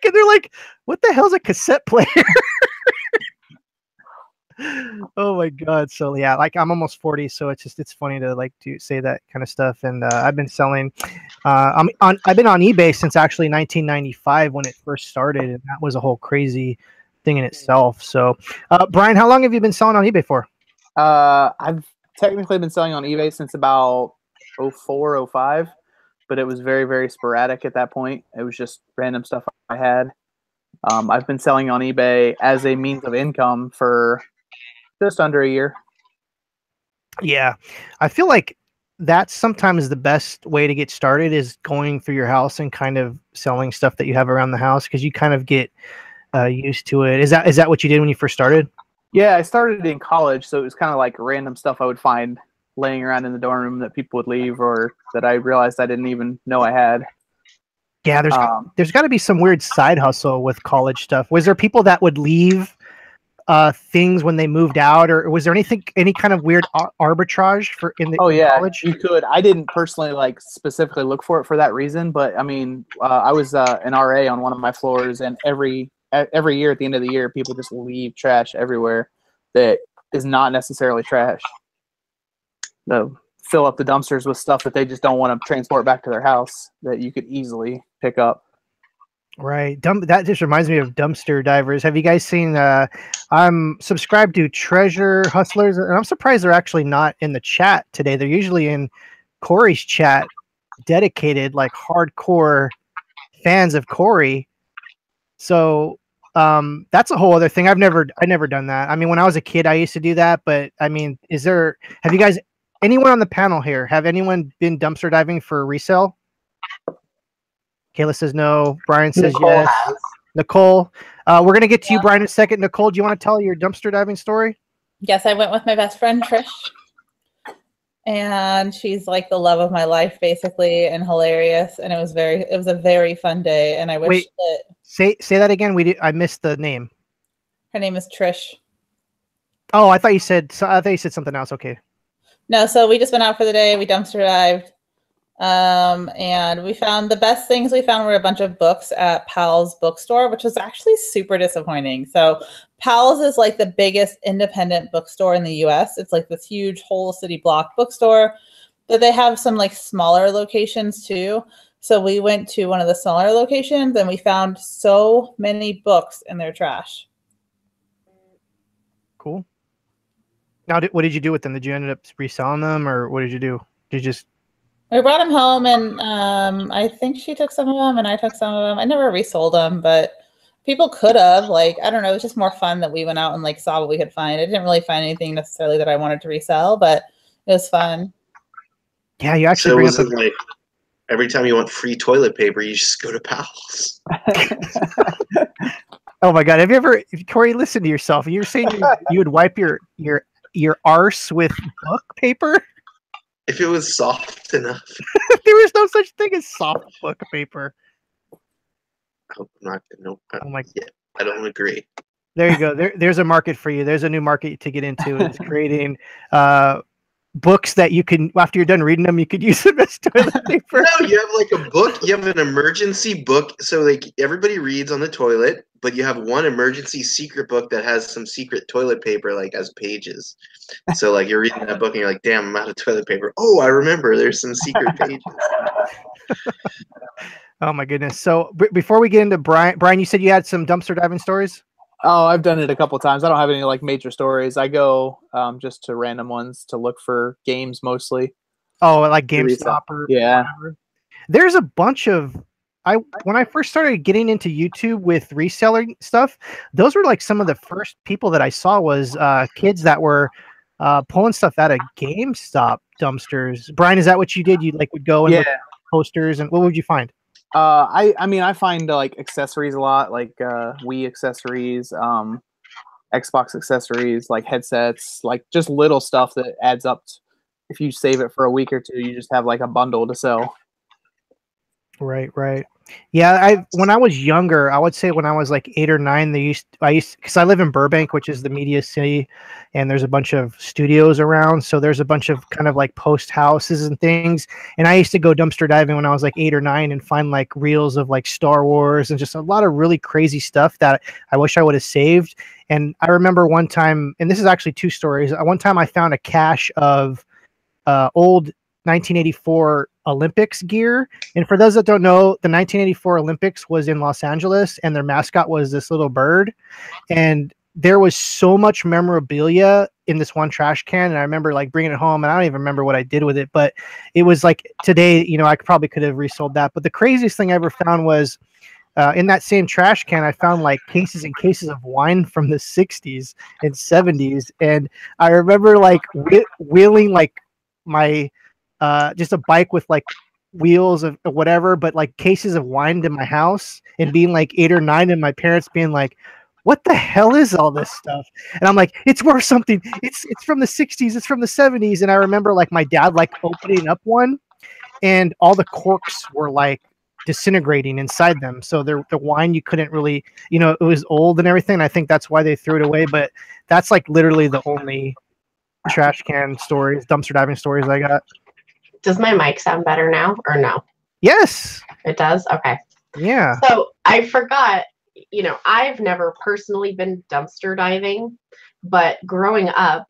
And they're like, what the hell's a cassette player? Oh my god. So yeah, like I'm almost 40, so it's funny to say that kind of stuff. And I've been selling I've been on eBay since actually 1995 when it first started, and that was a whole crazy thing in itself. So Brian, how long have you been selling on eBay for? I've technically been selling on eBay since about 04, 05, but it was very, very sporadic at that point. It was just random stuff I had. I've been selling on eBay as a means of income for just under a year. Yeah, I feel like that's sometimes the best way to get started is going through your house and kind of selling stuff that you have around the house, because you kind of get used to it. Is that what you did when you first started? Yeah, I started in college, so it was kind of like random stuff I would find laying around in the dorm room that people would leave, or that I realized I didn't even know I had. Yeah, there's got to be some weird side hustle with college stuff. Was there people that would leave things when they moved out, or was there any kind of weird arbitrage in college? You could. I didn't personally like specifically look for it for that reason, but I mean, I was an RA on one of my floors, and every year at the end of the year, people just leave trash everywhere that is not necessarily trash. They'll fill up the dumpsters with stuff that they just don't want to transport back to their house that you could easily pick up. Right. That just reminds me of dumpster divers. Have you guys seen I'm subscribed to Treasure Hustlers, and I'm surprised they're actually not in the chat today. They're usually in Corey's chat, dedicated, like hardcore fans of Corey. So that's a whole other thing. I've never done that. I mean, when I was a kid, I used to do that, but I mean, have you guys, anyone on the panel here, have anyone been dumpster diving for resale? Kayla says no. Brian says Nicole yes. has. Nicole, we're going to get to you, Brian, in a second. Nicole, do you want to tell your dumpster diving story? Yes, I went with my best friend, Trish. And she's like the love of my life, basically, and hilarious. And it was a very fun day. And I wish that... Say that again. I missed the name. Her name is Trish. Oh, I thought you said something else. Okay. No, so we just went out for the day. We dumpster dived. And we found the best things we found were a bunch of books at Powell's bookstore, which was actually super disappointing. So Powell's is like the biggest independent bookstore in the US. It's like this huge whole city block bookstore, but they have some like smaller locations too. So we went to one of the smaller locations and we found so many books in their trash. Cool. Now, what did you do with them? Did you end up reselling them, or what did you do? Did you just... We brought them home, and I think she took some of them, and I took some of them. I never resold them, but people could have. Like, I don't know. It was just more fun that we went out and like saw what we could find. I didn't really find anything necessarily that I wanted to resell, but it was fun. Yeah, you actually. So was it like every time you want free toilet paper, you just go to Powell's? Oh my God! Have you ever, Corey? Listen to yourself. You were saying you would wipe your arse with book paper. If it was soft enough. There was no such thing as soft book paper. Oh, I don't agree. There you go. There's a market for you. There's a new market to get into. It's creating books that you can, after you're done reading them, you could use them as toilet paper. No, you have like a book. You have an emergency book. So like everybody reads on the toilet, but you have one emergency secret book that has some secret toilet paper like as pages. So like you're reading that book and you're like, damn, I'm out of toilet paper. Oh, I remember there's some secret pages. Oh my goodness. So before we get into Brian, you said you had some dumpster diving stories? Oh, I've done it a couple times. I don't have any like major stories. I go just to random ones to look for games mostly. Oh, like GameStop or whatever. There's a bunch of when I first started getting into YouTube with reseller stuff, those were like some of the first people that I saw was kids that were pulling stuff out of GameStop dumpsters. Brian, is that what you did? You like would go and look at posters, and what would you find? I mean, I find like accessories a lot, like Wii accessories, Xbox accessories, like headsets, like just little stuff that adds up. If you save it for a week or two, you just have like a bundle to sell. Right. Yeah, when I was younger, I would say when I was like 8 or 9, I used because I live in Burbank, which is the media city, and there's a bunch of studios around. So there's a bunch of kind of like post houses and things. And I used to go dumpster diving when I was like 8 or 9 and find like reels of like Star Wars and just a lot of really crazy stuff that I wish I would have saved. And I remember one time, and this is actually 2 stories. One time I found a cache of old 1984 Olympics gear. And for those that don't know, the 1984 Olympics was in Los Angeles, and their mascot was this little bird. And there was so much memorabilia in this one trash can. And I remember like bringing it home, and I don't even remember what I did with it, but it was like today, I probably could have resold that. But the craziest thing I ever found was in that same trash can, I found like cases and cases of wine from the 60s and 70s. And I remember like wheeling like my just a bike with like wheels of whatever, but like cases of wine in my house, and being like 8 or 9, and my parents being like, what the hell is all this stuff? And I'm like, it's worth something. It's from the 60s. It's from the 70s. And I remember like my dad like opening up one, and all the corks were like disintegrating inside them. So the wine, you couldn't really, it was old and everything. I think that's why they threw it away. But that's like literally the only trash can stories, dumpster diving stories I got. Does my mic sound better now or no? Yes. It does? Okay. Yeah. So I forgot, I've never personally been dumpster diving, but growing up,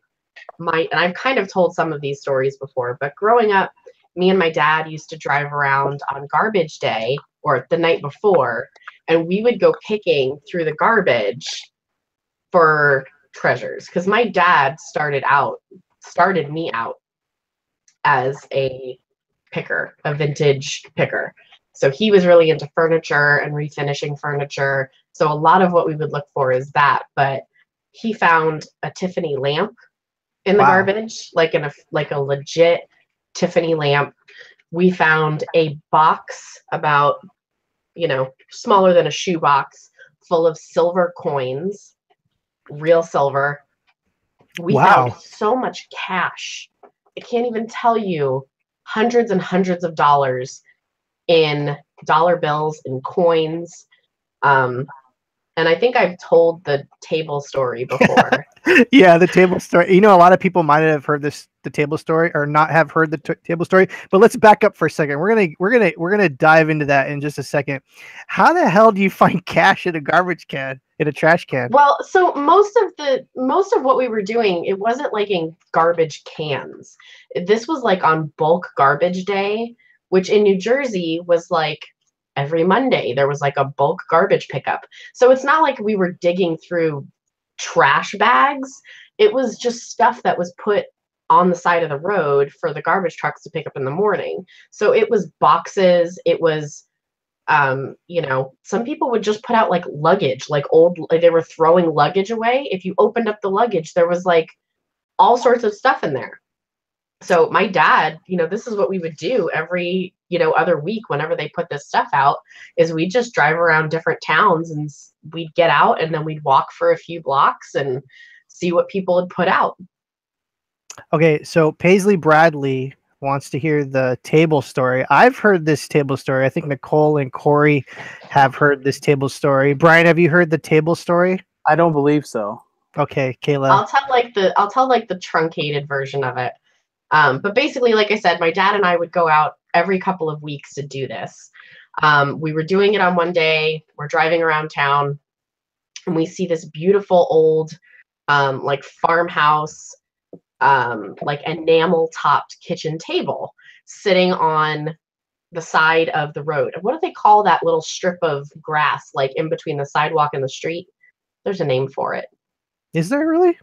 and I've kind of told some of these stories before, but growing up, me and my dad used to drive around on garbage day or the night before, and we would go picking through the garbage for treasures. Because my dad started me out as a picker, a vintage picker. So he was really into furniture and refinishing furniture. So a lot of what we would look for is that. But he found a Tiffany lamp in the garbage, like a legit Tiffany lamp. We found a box about, smaller than a shoebox, full of silver coins, real silver. We found so much cash. I can't even tell you, hundreds and hundreds of dollars in dollar bills and coins. And I think I've told the table story before. Yeah, the table story. A lot of people might have heard the table story or not have heard the table story. But let's back up for a second. We're gonna dive into that in just a second. How the hell do you find cash in a garbage can, in a trash can? Well, so most of what we were doing, it wasn't like in garbage cans. This was like on bulk garbage day, which in New Jersey was like every Monday. There was like a bulk garbage pickup. So it's not like we were digging through trash bags. It was just stuff that was put on the side of the road for the garbage trucks to pick up in the morning. So it was boxes. It was, some people would just put out like luggage, like they were throwing luggage away. If you opened up the luggage, there was like all sorts of stuff in there. So my dad, this is what we would do every, other week whenever they put this stuff out, is we'd just drive around different towns and we'd get out and then we'd walk for a few blocks and see what people had put out. Okay, so Paisley Bradley wants to hear the table story. I've heard this table story. I think Nicole and Corey have heard this table story. Brian, have you heard the table story? I don't believe so. Okay, Kayla. I'll tell the truncated version of it. But basically, like I said, my dad and I would go out every couple of weeks to do this. We were doing it on one day. We're driving around town and we see this beautiful old, like farmhouse, like enamel topped kitchen table sitting on the side of the road. What do they call that little strip of grass, like in between the sidewalk and the street? There's a name for it. Is there really?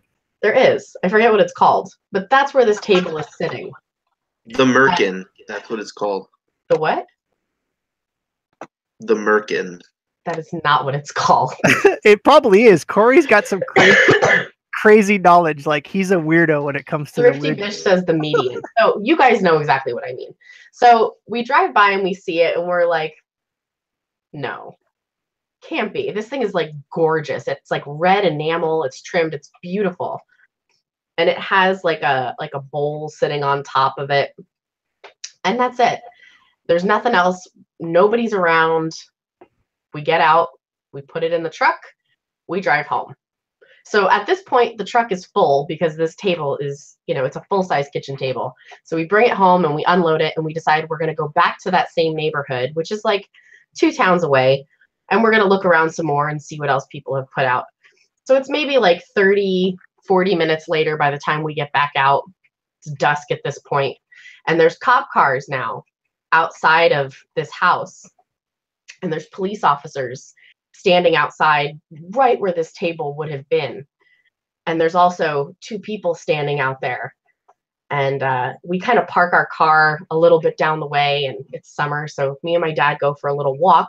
There is. I forget what it's called, but that's where this table is sitting. The Merkin. That's what it's called. The what? The Merkin. That is not what it's called. It probably is. Corey's got some crazy knowledge. Like, he's a weirdo when it comes to Thrifty Bitch says the median. So you guys know exactly what I mean. So we drive by and we see it and we're like, no, can't be. This thing is like gorgeous. It's like red enamel. It's trimmed. It's beautiful. And it has like a bowl sitting on top of it. And that's it. There's nothing else. Nobody's around. We get out. We put it in the truck. We drive home. So at this point, the truck is full because this table is, it's a full-size kitchen table. So we bring it home and we unload it and we decide we're going to go back to that same neighborhood, which is like 2 towns away. And we're going to look around some more and see what else people have put out. So it's maybe like 30, 40 minutes later by the time we get back out. It's dusk at this point. And there's cop cars now outside of this house. And there's police officers standing outside right where this table would have been. And there's also 2 people standing out there. And we kind of park our car a little bit down the way, and it's summer. So me and my dad go for a little walk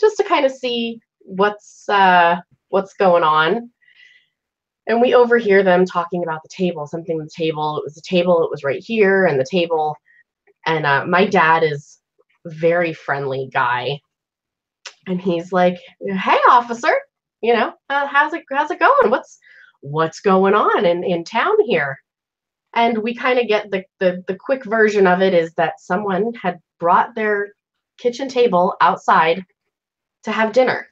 just to kind of see what's going on. And we overhear them talking about the table, something the table. It was the table. It was right here, and the table. And my dad is a very friendly guy. And he's like, "Hey, officer, how's it going? What's going on in town here?" And we kind of get the quick version of it is that someone had brought their kitchen table outside to have dinner.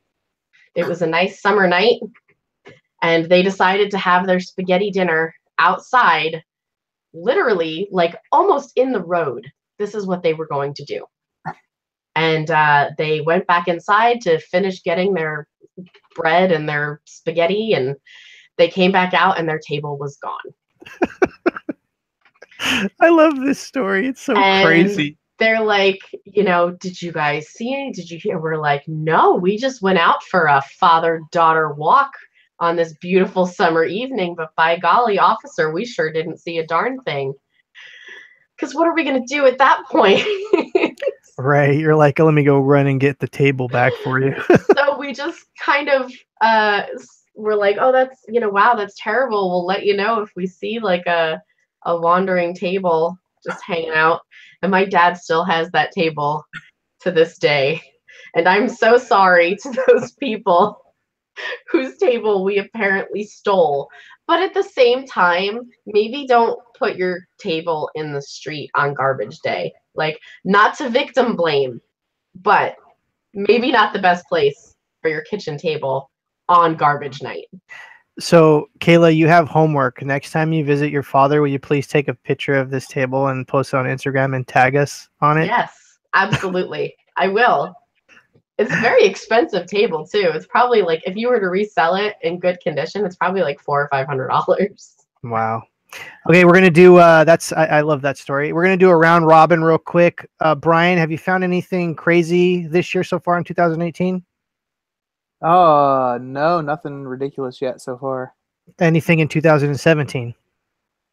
It was a nice summer night, and they decided to have their spaghetti dinner outside, literally like almost in the road. This is what they were going to do. And they went back inside to finish getting their bread and their spaghetti, and they came back out and their table was gone. I love this story. It's so crazy. They're like, did you guys see any? Did you hear? We're like, no, we just went out for a father-daughter walk on this beautiful summer evening, but by golly, officer, we sure didn't see a darn thing. Because what are we going to do at that point? Right. You're like, let me go run and get the table back for you. So we just kind of we're like, oh, that's, wow, that's terrible. We'll let you know if we see like a wandering table just hanging out. And my dad still has that table to this day. And I'm so sorry to those people whose table we apparently stole. But at the same time, maybe don't put your table in the street on garbage day. Like, not to victim blame, but maybe not the best place for your kitchen table on garbage night. So, Kayla, you have homework. Next time you visit your father, will you please take a picture of this table and post it on Instagram and tag us on it? Yes, absolutely. I will. It's a very expensive table, too. It's probably like, if you were to resell it in good condition, it's probably like $400 or $500. Wow. Okay, we're gonna do I love that story. We're gonna do a round robin real quick. Brian, have you found anything crazy this year so far in 2018? Oh, no, nothing ridiculous yet so far. Anything in 2017?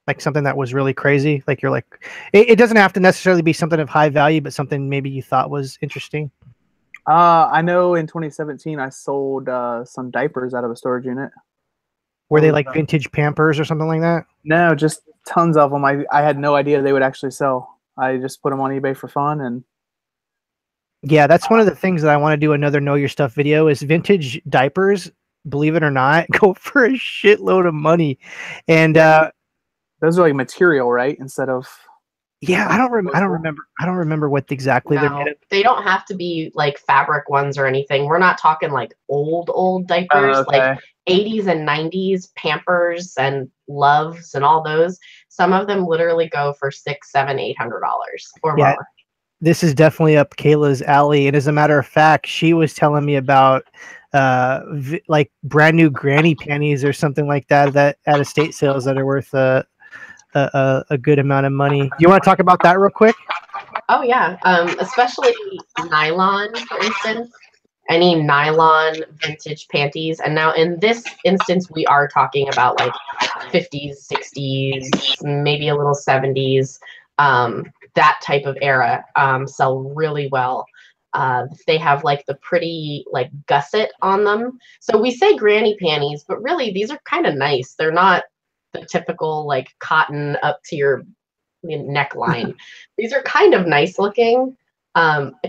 Like something that was really crazy? Like you're like, it doesn't have to necessarily be something of high value, but something maybe you thought was interesting. I know in 2017 I sold some diapers out of a storage unit. Were they like vintage Pampers or something like that? No, just tons of them. I had no idea they would actually sell. I just put them on eBay for fun. And yeah, that's one of the things that I want to do another Know Your Stuff video is vintage diapers, believe it or not, go for a shitload of money. And those are like material, right? Instead of yeah, I don't remember what exactly they're made of. They don't have to be like fabric ones or anything. We're not talking like old diapers, like 80s and 90s Pampers and Loves and all those. Some of them literally go for $600, $700, $800 or more. This is definitely up Kayla's alley. And as a matter of fact, she was telling me about like brand new granny panties or something like that at estate sales that are worth a good amount of money. You want to talk about that real quick? Oh yeah, especially nylon, for instance. Any nylon vintage panties. And now in this instance, we are talking about like 50s, 60s, maybe a little 70s. That type of era sell really well. They have like the pretty like gusset on them. So we say granny panties, but really these are kind of nice. They're not the typical like cotton up to your neckline. These are kind of nice looking.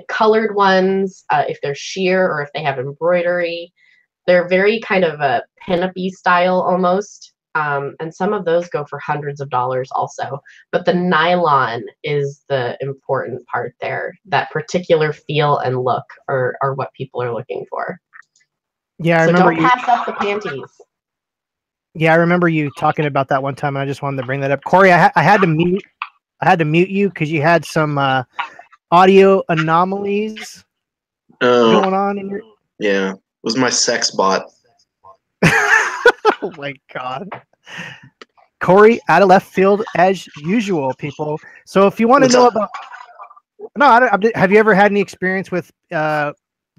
Colored ones, if they're sheer or if they have embroidery, they're very kind of a pin-up-y style almost. And some of those go for hundreds of dollars also. But the nylon is the important part there. That particular feel and look are what people are looking for. Yeah, I so remember don't pass up the panties. Yeah, I remember you talking about that one time, and I just wanted to bring that up. Corey, I had to mute you because you had some audio anomalies going on in your. Yeah, it was my sex bot. Oh my god, Corey, out of left field as usual, people. So if you want to know about, have you ever had any experience with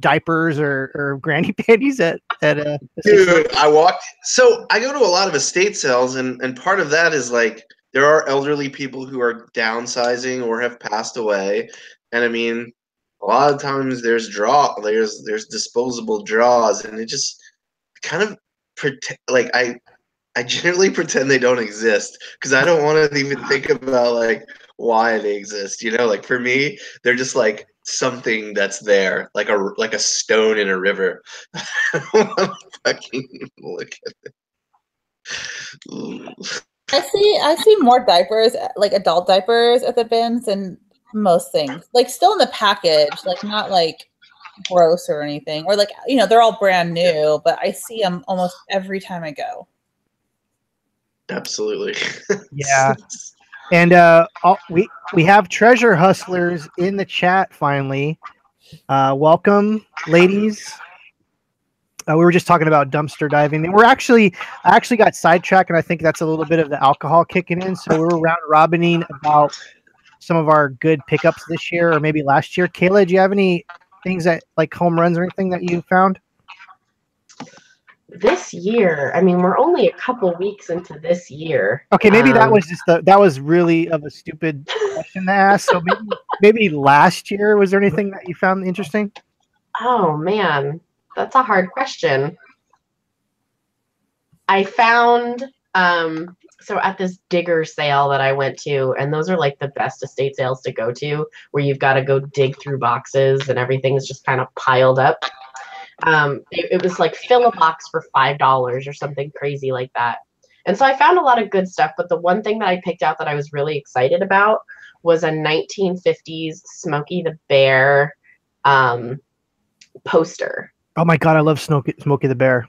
diapers or granny panties at Dude, I go to a lot of estate sales, and part of that is like there are elderly people who are downsizing or have passed away, and I mean a lot of times there's disposable drawers, and it just kind of I generally pretend they don't exist because I don't want to even think about like why they exist. You know, like for me, they're just like something that's there, like a stone in a river. I don't want to fucking look at it. I see more diapers, like adult diapers, at the bins, and most things. Like still in the package, like not like gross or anything. Or like, you know, they're all brand new, but I see them almost every time I go. Absolutely. Yeah. And we have treasure hustlers in the chat finally. Welcome, ladies. We were just talking about dumpster diving, and I actually got sidetracked, and I think that's a little bit of the alcohol kicking in. So we were round robining about some of our good pickups this year, or maybe last year. Kayla, do you have any things that like home runs or anything that you found? This year, I mean, we're only a couple weeks into this year. Okay, maybe that was just that was really of a stupid question to ask. So maybe last year, was there anything that you found interesting? Oh man, that's a hard question. I found so at this digger sale that I went to, and those are like the best estate sales to go to, where you've got to go dig through boxes and everything's just kind of piled up. It was like fill a box for $5 or something crazy like that. And so I found a lot of good stuff, but the one thing that I picked out that I was really excited about was a 1950s Smokey the Bear poster. Oh my God, I love Smokey the Bear.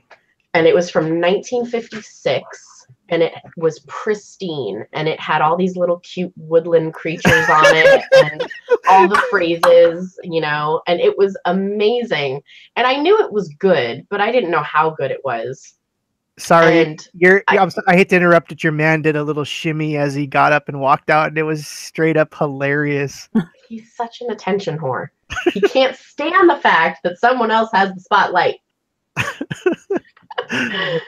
And it was from 1956, and it was pristine, and it had all these little cute woodland creatures on it, and all the phrases, you know, and it was amazing. And I knew it was good, but I didn't know how good it was. Sorry, And I hate to interrupt, but your man did a little shimmy as he got up and walked out, and it was straight up hilarious. He's such an attention whore. He can't stand the fact that someone else has the spotlight.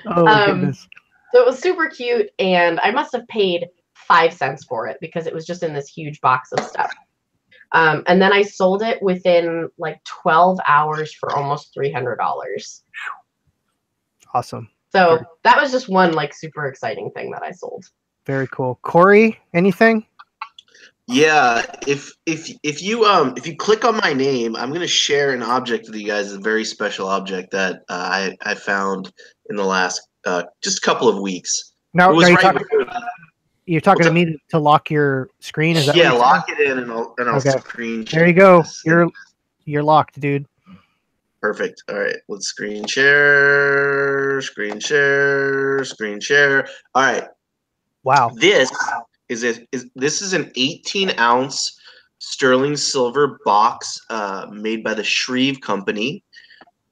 Oh goodness. So it was super cute, and I must have paid 5 cents for it because it was just in this huge box of stuff. And then I sold it within like 12 hours for almost $300. Awesome. So that was just one like super exciting thing that I sold. Very cool. Corey, anything? Yeah, if you click on my name, I'm gonna share an object with you guys, a very special object that I found in the last just couple of weeks. Now, you're talking to up? me to lock your screen? Is that Yeah, what lock it in and I'll Okay. screen share. There you go. this. You're locked, dude. Perfect. All right, let's screen share, screen share, screen share. All right. Wow. This is an 18-ounce sterling silver box made by the Shreve Company.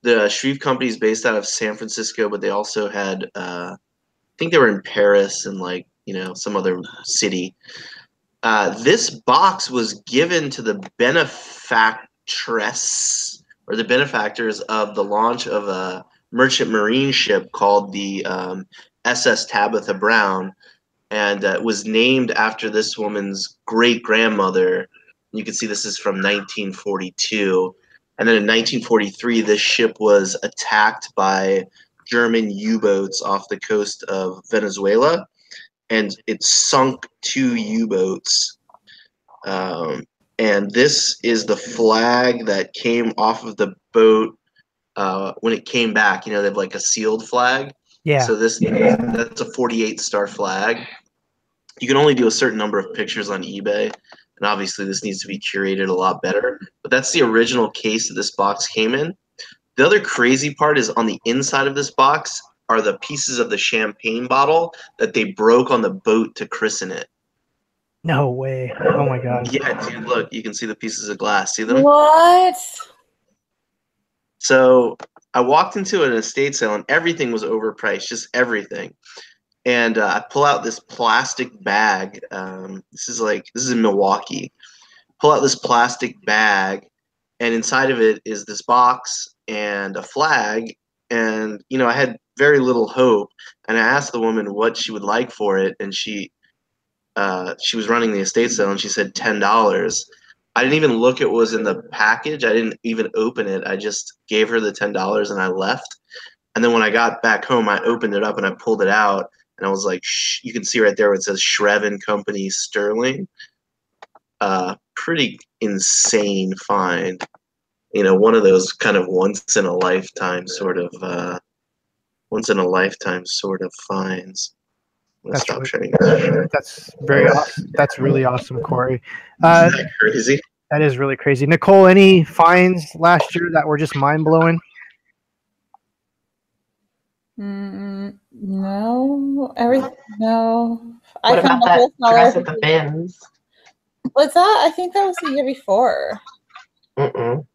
The Shreve Company is based out of San Francisco, but they also had I think they were in Paris and like, you know, some other city. This box was given to the benefactress or the benefactors of the launch of a merchant marine ship called the SS Tabitha Brown, and it was named after this woman's great-grandmother. You can see this is from 1942. And then in 1943, this ship was attacked by German U-boats off the coast of Venezuela, and it sunk 2 U-boats. And this is the flag that came off of the boat when it came back. You know, they have like a sealed flag. Yeah. So that's a 48-star flag. You can only do a certain number of pictures on eBay, and obviously this needs to be curated a lot better. But that's the original case that this box came in. The other crazy part is on the inside of this box are the pieces of the champagne bottle that they broke on the boat to christen it. No way. Oh my God. Yeah, dude, look, you can see the pieces of glass. See them? What? So I walked into an estate sale and everything was overpriced, just everything. And I pull out this plastic bag. This is in Milwaukee. Pull out this plastic bag, and inside of it is this box and a flag. And, you know, I had very little hope. And I asked the woman what she would like for it, and she was running the estate sale, and she said $10. I didn't even look at what was in the package. I didn't even open it. I just gave her the $10 and I left. And then when I got back home, I opened it up and I pulled it out, and I was like, you can see right there where it says Shreve & Company Sterling. Pretty insane find. You know, one of those kind of once in a lifetime sort of finds. Stop sharing this. That's very awesome. That's really awesome, Corey. Isn't that crazy? That is really crazy. Nicole, any finds last year that were just mind blowing? No, What no. I about found the that whole dress seller. at the bins? Was that? I think that was the year before. Mm-mm.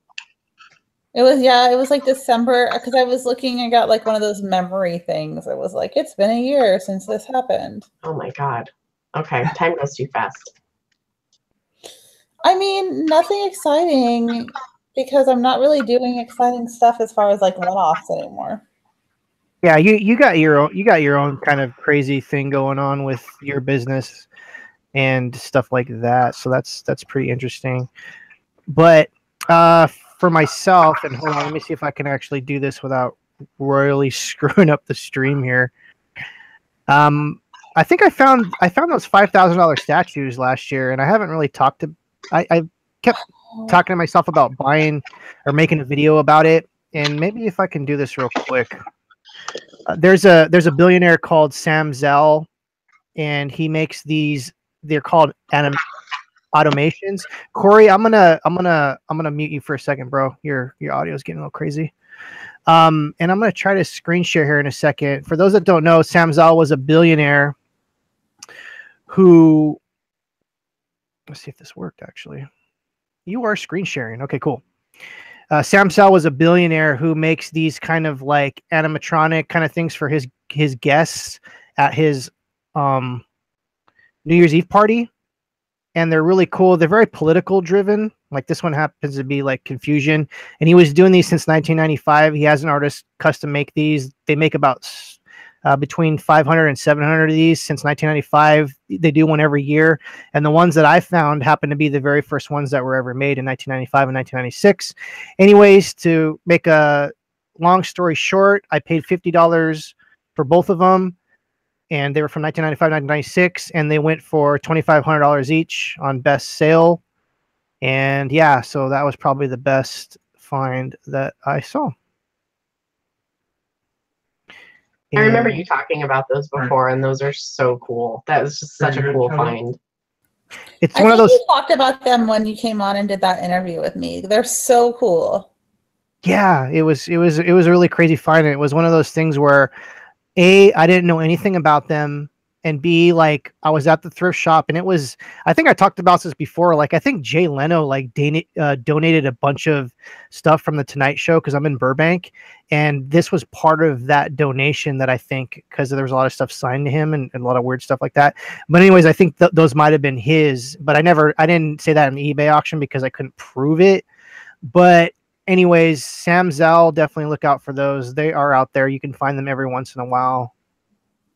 It was like December because I was looking. I got like one of those memory things. It was like it's been a year since this happened. Oh my god. Okay, time goes too fast. I mean, nothing exciting because I'm not really doing exciting stuff as far as like one-offs anymore. Yeah, you got your own kind of crazy thing going on with your business and stuff like that. So that's pretty interesting. But for myself, and hold on, let me see if I can actually do this without royally screwing up the stream here. I think I found those $5,000 statues last year, and I haven't really talked to. I kept talking to myself about buying or making a video about it, and maybe if I can do this real quick. There's a billionaire called Sam Zell, and he makes these. They're called automations. Corey, I'm gonna mute you for a second, bro. Your audio is getting a little crazy. And I'm gonna try to screen share here in a second. For those that don't know, Sam Zell was a billionaire who. Let's see if this worked. Actually, you are screen sharing. Okay, cool. Sam Zell was a billionaire who makes these kind of like animatronic kind of things for his guests at his New Year's Eve party. And they're really cool. They're very political driven. Like this one happens to be like Confusion. And he was doing these since 1995. He has an artist custom make these. They make about between 500 and 700 of these since 1995. They do one every year. And the ones that I found happen to be the very first ones that were ever made in 1995 and 1996. Anyways, to make a long story short, I paid $50 for both of them. And they were from 1995, 1996, and they went for $2,500 each on best sale. And yeah, so that was probably the best find that I saw. I remember you talking about those before, and those are so cool. That was just such a cool find. It's I one of think those. you talked about them when you came on and did that interview with me. They're so cool. Yeah, it was a really crazy find. And it was one of those things where A, I didn't know anything about them, and B, like I was at the thrift shop, and it was, I think I talked about this before, like I think Jay Leno like donated a bunch of stuff from the Tonight Show because I'm in Burbank, and this was part of that donation that I think, because there was a lot of stuff signed to him and a lot of weird stuff like that. But anyways, I think those might have been his, but I didn't say that in the eBay auction because I couldn't prove it. But anyways, Sam Zell, definitely look out for those. They are out there. You can find them every once in a while,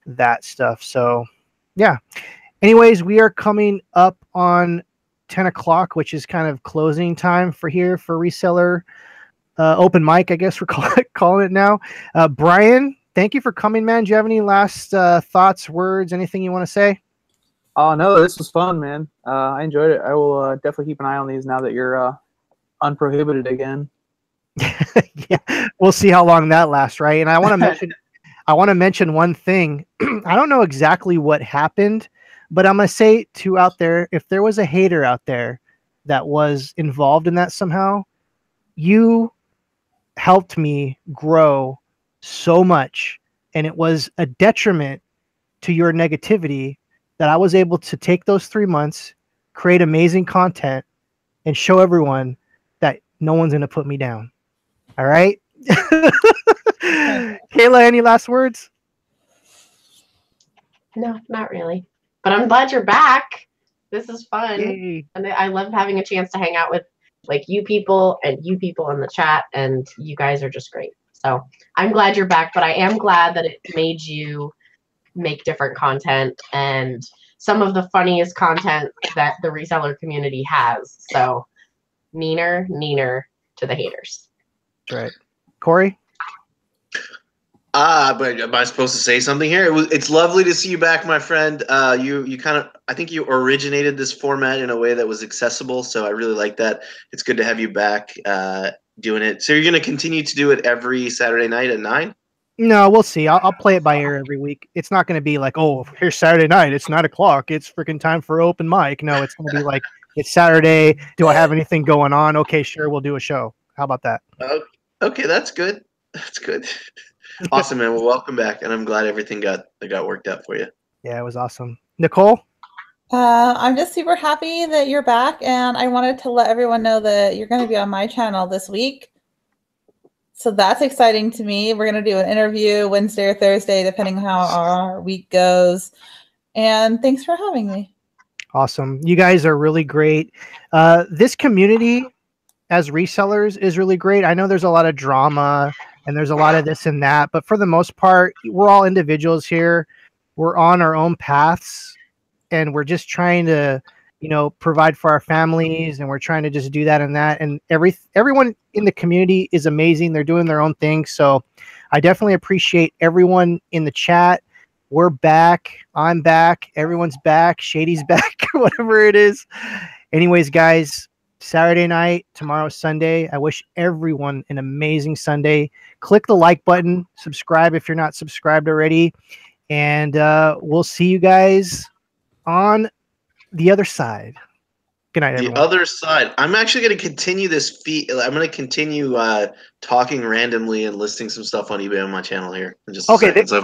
that stuff. So yeah. Anyways, we are coming up on 10 o'clock, which is kind of closing time for here for Reseller open mic, I guess we're calling it now. Brian, thank you for coming, man. Do you have any last thoughts, words, anything you want to say? Oh, no, this was fun, man. I enjoyed it. I will definitely keep an eye on these now that you're unprohibited again. Yeah, we'll see how long that lasts, right? And I want to mention one thing. I don't know exactly what happened, but I'm gonna say to out there, if there was a hater out there that was involved in that somehow, you helped me grow so much, and it was a detriment to your negativity that I was able to take those 3 months, create amazing content, and show everyone that no one's gonna put me down. All right. Kayla, any last words? No, not really. But I'm glad you're back. This is fun. Yay. And I love having a chance to hang out with like you people in the chat, and you guys are just great. So I'm glad you're back, but I am glad that it made you make different content and some of the funniest content that the reseller community has. So neener to the haters. That's right. Corey? But am I supposed to say something here? It's lovely to see you back, my friend. You kind of, I think you originated this format in a way that was accessible, so I really like that. It's good to have you back doing it. So you're going to continue to do it every Saturday night at 9? No, we'll see. I'll play it by ear every week. It's not going to be like, oh, here's Saturday night. It's 9:00. It's freaking time for open mic. No, it's going to be like, it's Saturday. Do I have anything going on? Okay, sure, we'll do a show. How about that? Okay, that's good. That's good. Awesome, man. Well, welcome back, and I'm glad everything got worked out for you. Yeah, it was awesome. Nicole? I'm just super happy that you're back, and I wanted to let everyone know that you're going to be on my channel this week. So that's exciting to me. We're going to do an interview Wednesday or Thursday, depending how our week goes. And thanks for having me. Awesome. You guys are really great. This community as resellers is really great. I know there's a lot of drama and there's a lot of this and that, but for the most part, we're all individuals here. We're on our own paths and we're just trying to, you know, provide for our families, and we're trying to just do that and that. And everyone in the community is amazing. They're doing their own thing. So I definitely appreciate everyone in the chat. We're back. I'm back. Everyone's back. Shady's back, whatever it is. Anyways, guys, Saturday night, tomorrow, Sunday. I wish everyone an amazing Sunday. Click the like button. Subscribe if you're not subscribed already. And we'll see you guys on the other side. Good night, everyone. The other side. I'm actually going to continue this feat. I'm going to continue talking randomly and listing some stuff on eBay on my channel here in just a second. So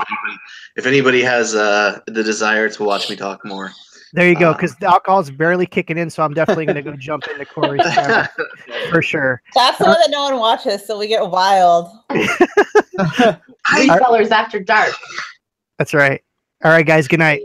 if anybody has the desire to watch me talk more. There you go, because the alcohol's barely kicking in, so I'm definitely going to go jump into Corey's camera for sure. That's the one that no one watches, so we get wild. Resellers after dark. That's right. All right, guys. Good night.